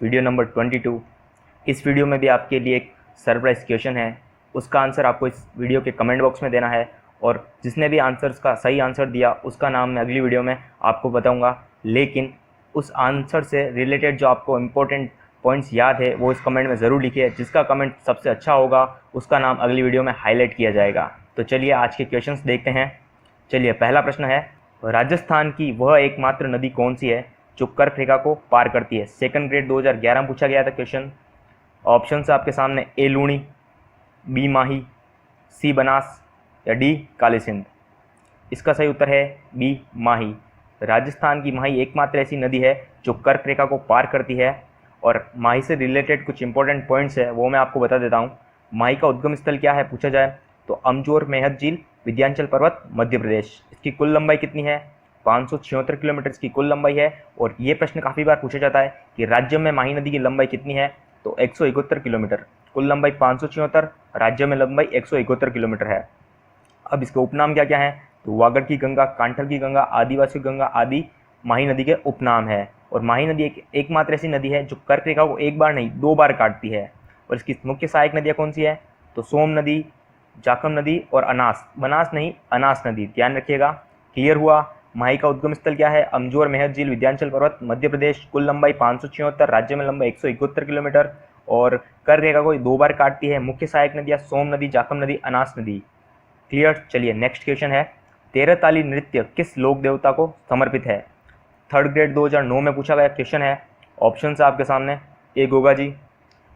Video number 22। इस video में भी आपके लिए एक सरप्राइज क्वेश्चन है, उसका आंसर आपको इस वीडियो के कमेंट बॉक्स में देना है और जिसने भी आंसर्स का सही आंसर दिया उसका नाम मैं अगली वीडियो में आपको बताऊंगा। लेकिन उस आंसर से रिलेटेड जो आपको इम्पोर्टेंट पॉइंट्स याद है वो इस कमेंट में ज़रूर लिखिए। जिसका कमेंट सबसे अच्छा होगा उसका नाम अगली वीडियो में हाईलाइट किया जाएगा। तो चलिए आज के क्वेश्चंस देखते हैं। चलिए पहला प्रश्न है, राजस्थान की वह एकमात्र नदी कौन सी है जो कर्क रेखा को पार करती है। सेकंड ग्रेड 2011 में पूछा गया था क्वेश्चन। ऑप्शन है आपके सामने, ए लूणी, बी माही, सी बनास या डी काली सिंध। इसका सही उत्तर है बी माही। राजस्थान की माही एकमात्र ऐसी नदी है जो कर्क रेखा को पार करती है और माही से रिलेटेड कुछ इंपॉर्टेंट पॉइंट्स है वो मैं आपको बता देता हूँ। माही का उद्गम स्थल क्या है पूछा जाए तो अमजोर मेहत झील, विंध्याचल पर्वत, मध्य प्रदेश। इसकी कुल लंबाई कितनी है? 576 किलोमीटर इसकी कुल लंबाई है। और ये प्रश्न काफ़ी बार पूछा जाता है कि राज्य में माही नदी की लंबाई कितनी है, तो 171 किलोमीटर। कुल लंबाई 576, राज्य में लंबाई 171 किलोमीटर है। अब इसके उपनाम क्या क्या है तो वागड़ की गंगा, कांठल की गंगा, आदिवासी गंगा आदि माही नदी के उपनाम है। और माही नदी एकमात्र ऐसी नदी है जो कर्क रेखा को एक बार नहीं 2 बार काटती है। और इसकी मुख्य सहायक नदियाँ कौन सी है तो सोम नदी, जाखम नदी और बनास नहीं अनास नदी। ध्यान रखिएगा। क्लियर हुआ। माही का उद्गम स्थल क्या है? अमजोर मेहत झील, विंध्याचल पर्वत, मध्य प्रदेश। कुल लंबाई 576, राज्य में लंबाई 171 किलोमीटर और कर्क रेखा को 2 बार काटती है। मुख्य सहायक नदियाँ सोम नदी, जाखम नदी, अनास नदी। क्लियर। चलिए नेक्स्ट क्वेश्चन है, 13 ताली नृत्य किस लोक देवता को समर्पित है? थर्ड ग्रेड 2009 में पूछा गया क्वेश्चन है। ऑप्शन है आपके सामने, ए गोगा जी,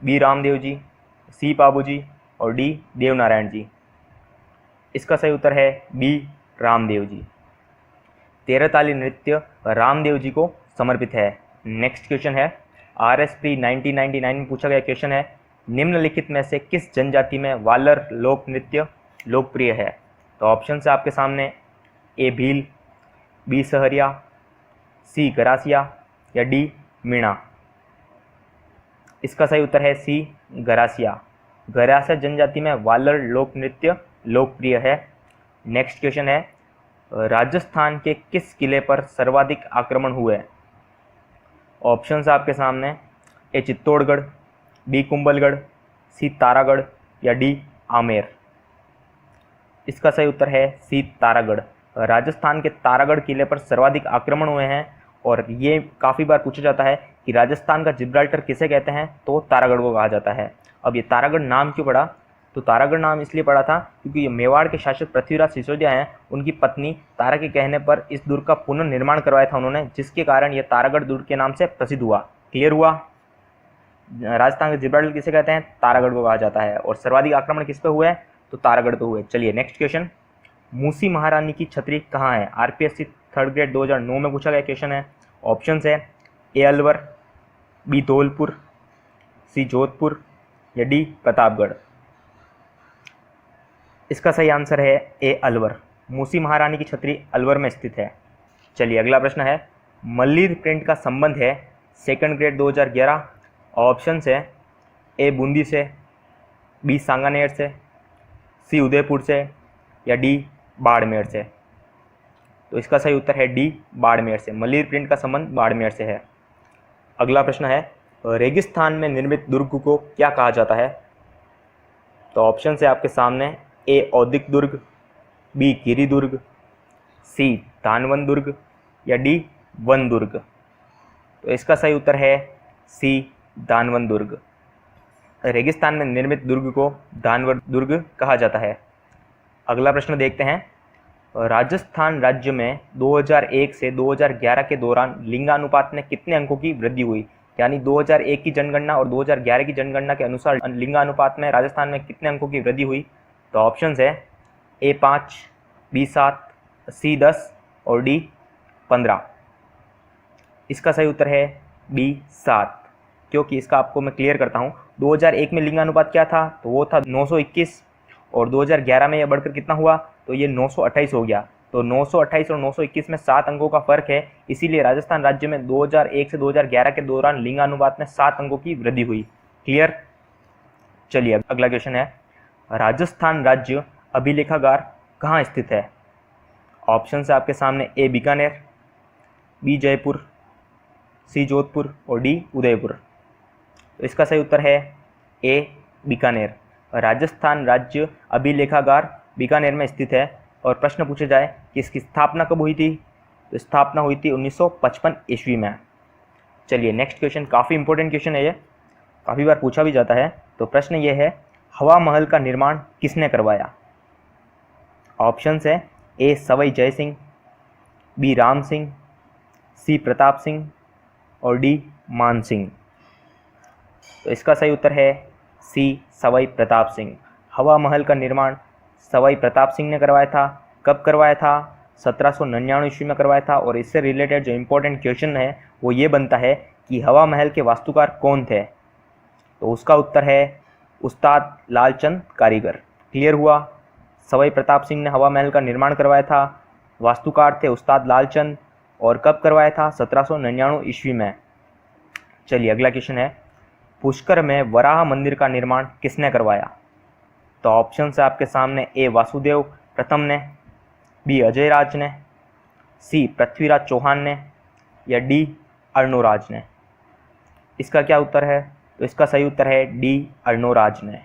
बी रामदेव जी, सी पाबू जी और डी देवनारायण जी। इसका सही उत्तर है बी रामदेव जी। 13 ताली नृत्य रामदेव जी को समर्पित है। नेक्स्ट क्वेश्चन है, RSP 1999 में पूछा गया क्वेश्चन है, निम्नलिखित में से किस जनजाति में वालर लोक नृत्य लोकप्रिय है? तो ऑप्शन है आपके सामने, ए भील, बी सहरिया, सी गरासिया या डी मीणा। इसका सही उत्तर है सी गरासिया। गरासिया जनजाति में वालर लोक नृत्य लोकप्रिय है। नेक्स्ट क्वेश्चन है, राजस्थान के किस किले पर सर्वाधिक आक्रमण हुए? ऑप्शंस आपके सामने, ए चित्तौड़गढ़, बी कुंभलगढ़, सी तारागढ़ या डी आमेर। इसका सही उत्तर है सी तारागढ़। राजस्थान के तारागढ़ किले पर सर्वाधिक आक्रमण हुए हैं और ये काफ़ी बार पूछा जाता है कि राजस्थान का जिब्राल्टर किसे कहते हैं तो तारागढ़ को कहा जाता है। अब ये तारागढ़ नाम क्यों पड़ा तो तारागढ़ नाम इसलिए पड़ा था क्योंकि ये मेवाड़ के शासक पृथ्वीराज सिसोदिया हैं, उनकी पत्नी तारा के कहने पर इस दुर्ग का पुनर्निर्माण करवाया था उन्होंने, जिसके कारण यह तारागढ़ दुर्ग के नाम से प्रसिद्ध हुआ। क्लियर हुआ। राजस्थान के जिब्राल्टर किसे कहते हैं? तारागढ़ को कहा जाता है। और सर्वाधिक आक्रमण किस पे हुए तो तारागढ़ पे हुए। चलिए नेक्स्ट क्वेश्चन, मूसी महारानी की छतरी कहाँ है? RPSC थर्ड ग्रेड 2009 में पूछा गया क्वेश्चन है। ऑप्शन है, ए अलवर, बी धौलपुर, सी जोधपुर या डी प्रतापगढ़। इसका सही आंसर है ए अलवर। मूसी महारानी की छतरी अलवर में स्थित है। चलिए अगला प्रश्न है, मल्लीर प्रिंट का संबंध है सेकंड ग्रेड 2011। ऑप्शन है, ए बूंदी से, बी सांगानेर से, सी उदयपुर से या डी बाड़मेर से। तो इसका सही उत्तर है डी बाड़मेर से। मल्लीर प्रिंट का संबंध बाड़मेर से है। अगला प्रश्न है, रेगिस्तान में निर्मित दुर्ग को क्या कहा जाता है? तो ऑप्शन है आपके सामने, ए औदिक दुर्ग, बी गिरी दुर्ग, सी धानवन दुर्ग या डी वन दुर्ग। तो इसका सही उत्तर है सी धानवन दुर्ग। रेगिस्तान में निर्मित दुर्ग को धानवन दुर्ग कहा जाता है। अगला प्रश्न देखते हैं, राजस्थान राज्य में 2001 से 2011 के दौरान लिंगानुपात में कितने अंकों की वृद्धि हुई? यानी 2001 की जनगणना और 2011 की जनगणना के अनुसार लिंगानुपात में राजस्थान में कितने अंकों की वृद्धि हुई? तो ऑप्शन है, ए 5, बी 7, सी 10 और डी 15। इसका सही उत्तर है बी 7। क्योंकि इसका आपको मैं क्लियर करता हूँ। 2001 में लिंगानुपात क्या था तो वो था 921 और 2011 में यह बढ़कर कितना हुआ तो ये 928 हो गया। तो 928 और 921 में 7 अंकों का फर्क है, इसीलिए राजस्थान राज्य में 2001 से 2011 के दौरान लिंगानुपात में 7 अंकों की वृद्धि हुई। क्लियर। चलिए अगला क्वेश्चन है, राजस्थान राज्य अभिलेखागार कहाँ स्थित है? ऑप्शन है आपके सामने, ए बीकानेर, बी जयपुर, सी जोधपुर और डी उदयपुर। तो इसका सही उत्तर है ए बीकानेर। राजस्थान राज्य अभिलेखागार बीकानेर में स्थित है। और प्रश्न पूछे जाए कि इसकी स्थापना कब हुई थी, तो स्थापना हुई थी 1955 ईस्वी में। चलिए नेक्स्ट क्वेश्चन, काफ़ी इंपॉर्टेंट क्वेश्चन है ये, काफ़ी बार पूछा भी जाता है। तो प्रश्न ये है, हवा महल का निर्माण किसने करवाया? ऑप्शंस है ए सवाई जय सिंह, बी राम सिंह, सी प्रताप सिंह और डी मान सिंह। तो इसका सही उत्तर है सी सवाई प्रताप सिंह। हवा महल का निर्माण सवाई प्रताप सिंह ने करवाया था। कब करवाया था? 1799 ईस्वी में करवाया था। और इससे रिलेटेड जो इम्पोर्टेंट क्वेश्चन है वो ये बनता है कि हवा महल के वास्तुकार कौन थे? तो उसका उत्तर है उस्ताद लालचंद कारीगर। क्लियर हुआ? सवाई प्रताप सिंह ने हवा महल का निर्माण करवाया था, वास्तुकार थे उस्ताद लालचंद, और कब करवाया था? 1799 ईस्वी में। चलिए अगला क्वेश्चन है, पुष्कर में वराह मंदिर का निर्माण किसने करवाया? तो ऑप्शन है आपके सामने, ए वासुदेव प्रथम ने, बी अजय राज ने, सी पृथ्वीराज चौहान ने या डी अर्णोराज ने। इसका क्या उत्तर है? तो इसका सही उत्तर है डी अर्णोराज ने।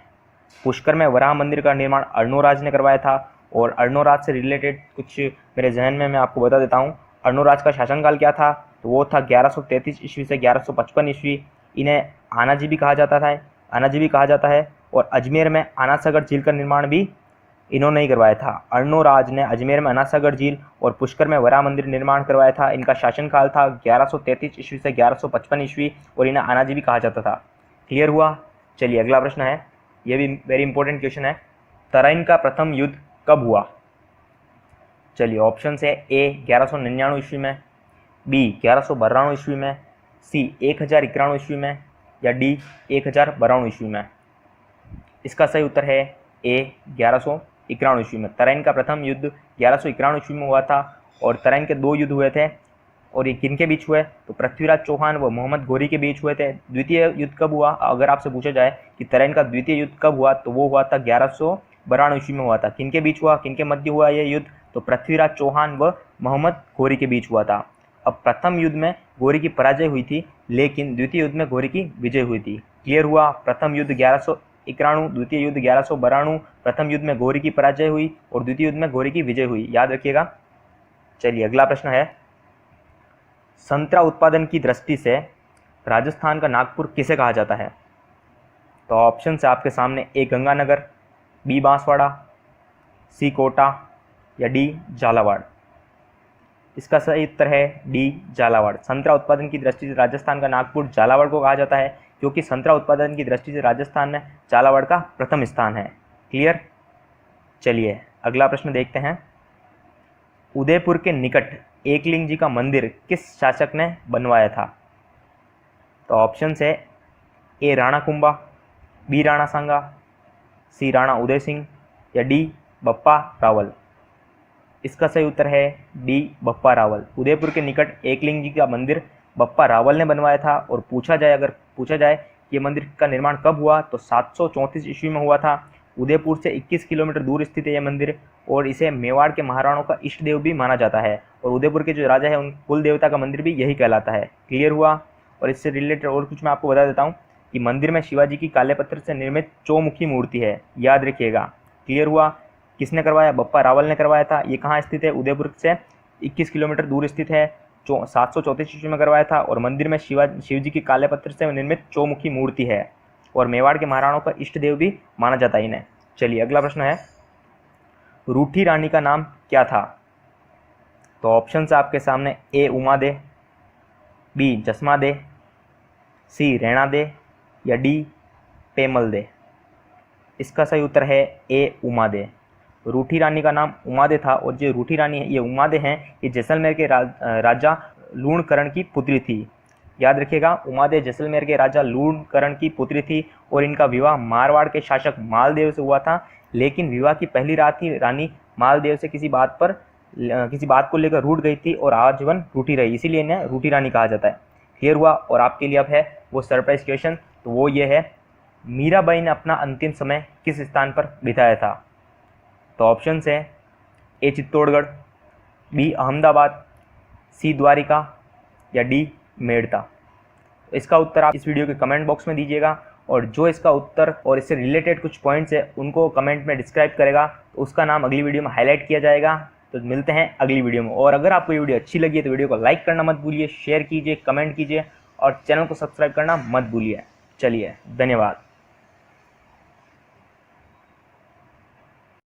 पुष्कर में वराह मंदिर का निर्माण अर्णोराज ने करवाया था। और अर्णोराज से रिलेटेड कुछ मेरे जहन में मैं आपको बता देता हूँ। अर्णोराज का शासनकाल क्या था? तो वो था 1133 ईस्वी से 1155 ईस्वी। इन्हें आनाजी भी कहा जाता था, आनाजी भी कहा जाता है। और अजमेर में आनासागर झील का निर्माण भी इन्होंने ही करवाया था। अर्णोराज ने अजमेर में अनासागर झील और पुष्कर में वराह मंदिर निर्माण करवाया था। इनका शासनकाल था 1133 ईस्वी से 1155 ईस्वी और इन्हें आनाजी भी कहा जाता था। क्लियर हुआ? चलिए अगला प्रश्न है, यह भी वेरी इंपॉर्टेंट क्वेश्चन है, तराइन का प्रथम युद्ध कब हुआ? चलिए ऑप्शन है, ए 1199 ईस्वी में, बी 1192 ईस्वी में, सी 1091 ईस्वी में या डी 1092 ईस्वी में। इसका सही उत्तर है ए 1191 ईस्वी में। तराइन का प्रथम युद्ध 1191 ईस्वी में हुआ था। और तराइन के 2 युद्ध हुए थे, और ये किनके बीच हुए? तो पृथ्वीराज चौहान व मोहम्मद घोरी के बीच हुए थे। द्वितीय युद्ध कब हुआ? अगर आपसे पूछा जाए कि तराइन का द्वितीय युद्ध कब हुआ, तो वो हुआ था 1192 ईस्वी में हुआ था। किनके बीच हुआ, किनके मध्य हुआ ये युद्ध? तो पृथ्वीराज चौहान व मोहम्मद घोरी के बीच हुआ था। अब प्रथम युद्ध में घोरी की पराजय हुई थी, लेकिन द्वितीय युद्ध में घोरी की विजय हुई थी। क्लियर हुआ? प्रथम युद्ध 1191, द्वितीय युद्ध 1192। प्रथम युद्ध में घोरी की पराजय हुई और द्वितीय युद्ध में घोरी की विजय हुई, याद रखिएगा। चलिए अगला प्रश्न है, संतरा उत्पादन की दृष्टि से राजस्थान का नागपुर किसे कहा जाता है? तो ऑप्शन है आपके सामने, ए गंगानगर, बी बांसवाड़ा, सी कोटा या डी झालावाड़। इसका सही उत्तर है डी झालावाड़। संतरा उत्पादन की दृष्टि से राजस्थान का नागपुर झालावाड़ को कहा जाता है, क्योंकि संतरा उत्पादन की दृष्टि से राजस्थान में झालावाड़ का प्रथम स्थान है। क्लियर? चलिए अगला प्रश्न देखते हैं, उदयपुर के निकट एकलिंग जी का मंदिर किस शासक ने बनवाया था? तो ऑप्शन है, ए राणा कुंभा, बी राणा सांगा, सी राणा उदय सिंह या डी बप्पा रावल। इसका सही उत्तर है डी बप्पा रावल। उदयपुर के निकट एकलिंग जी का मंदिर बप्पा रावल ने बनवाया था। और अगर पूछा जाए कि ये मंदिर का निर्माण कब हुआ, तो 734 ईस्वी में हुआ था। उदयपुर से 21 किलोमीटर दूर स्थित है यह मंदिर, और इसे मेवाड़ के महाराणाओं का इष्ट देव भी माना जाता है। और उदयपुर के जो राजा है उन कुल देवता का मंदिर भी यही कहलाता है। क्लियर हुआ? और इससे रिलेटेड और कुछ मैं आपको बता देता हूँ कि मंदिर में शिवाजी की काले पत्थर से निर्मित चौमुखी मूर्ति है, याद रखिएगा। क्लियर हुआ? किसने करवाया? बप्पा रावल ने करवाया था। ये कहाँ स्थित है? उदयपुर से 21 किलोमीटर दूर स्थित है। 734 ईस्वी में करवाया था। और मंदिर में शिवजी की काले पत्थर से निर्मित चौमुखी मूर्ति है, और मेवाड़ के महाराणाओं का इष्ट देव भी माना जाता है इन्हें। चलिए अगला प्रश्न है, रूठी रानी का नाम क्या था? तो ऑप्शन है आपके सामने, ए उमा दे, बी जसमा दे, सी रैणा दे या डी पेमल दे। इसका सही उत्तर है ए उमा दे। रूठी रानी का नाम उमा दे था। और जो रूठी रानी है, ये उमा दे हैं, ये जैसलमेर के राजा लूणकरण की पुत्री थी। याद रखिएगा, उमा दे जैसलमेर के राजा लूणकरण की पुत्री थी। और इनका विवाह मारवाड़ के शासक मालदेव से हुआ था। लेकिन विवाह की पहली रात ही रानी मालदेव से किसी बात को लेकर रूठ गई थी और आजीवन रूठी रही, इसीलिए इन्हें रूठी रानी कहा जाता है। क्लियर हुआ? और आपके लिए अब है वो सरप्राइज क्वेश्चन, तो वो ये है, मीराबाई ने अपना अंतिम समय किस स्थान पर बिताया था? तो ऑप्शन है, ए चित्तौड़गढ़, बी अहमदाबाद, सी द्वारिका या डी मेड़ता। तो इसका उत्तर आप इस वीडियो के कमेंट बॉक्स में दीजिएगा, और जो इसका उत्तर और इससे रिलेटेड कुछ पॉइंट्स है उनको कमेंट में डिस्क्राइब करेगा तो उसका नाम अगली वीडियो में हाईलाइट किया जाएगा। तो मिलते हैं अगली वीडियो में। और अगर आपको ये वीडियो अच्छी लगी है तो वीडियो को लाइक करना मत भूलिए, शेयर कीजिए, कमेंट कीजिए और चैनल को सब्सक्राइब करना मत भूलिए। चलिए, धन्यवाद।